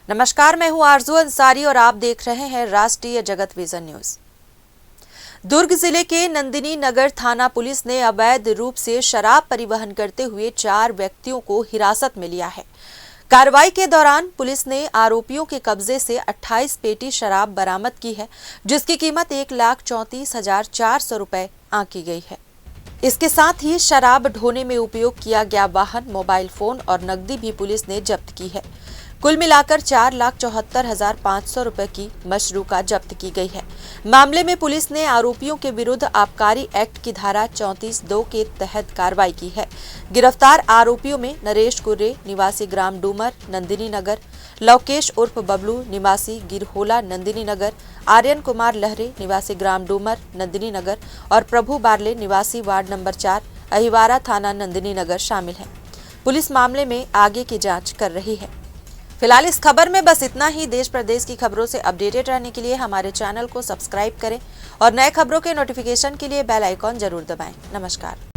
नमस्कार, मैं हूं आरजू अंसारी और आप देख रहे हैं राष्ट्रीय जगत विजन न्यूज। दुर्ग जिले के नंदिनी नगर थाना पुलिस ने अवैध रूप से शराब परिवहन करते हुए 4 व्यक्तियों को हिरासत में लिया है। कार्रवाई के दौरान पुलिस ने आरोपियों के कब्जे से 28 पेटी शराब बरामद की है, जिसकी कीमत 1,34,400 रुपए आंकी गई है। इसके साथ ही शराब ढोने में उपयोग किया गया वाहन, मोबाइल फोन और नकदी भी पुलिस ने जब्त की है। कुल मिलाकर 4,74,500 रुपए की मशरूका जब्त की गई है। मामले में पुलिस ने आरोपियों के विरुद्ध आबकारी एक्ट की धारा 34(2) के तहत कार्रवाई की है। गिरफ्तार आरोपियों में नरेश कुर्रे निवासी ग्राम डूमर नंदिनी नगर, लवकेश उर्फ बबलू निवासी गिरहोला नंदिनी नगर, आर्यन कुमार लहरे निवासी ग्राम डूमर नंदिनी नगर और प्रभु बारले निवासी वार्ड नंबर 4 अहिवारा थाना नंदिनी नगर शामिल है। पुलिस मामले में आगे की जांच कर रही है। फिलहाल इस खबर में बस इतना ही। देश प्रदेश की खबरों से अपडेटेड रहने के लिए हमारे चैनल को सब्सक्राइब करें और नए खबरों के नोटिफिकेशन के लिए बेल आइकॉन जरूर दबाएं। नमस्कार।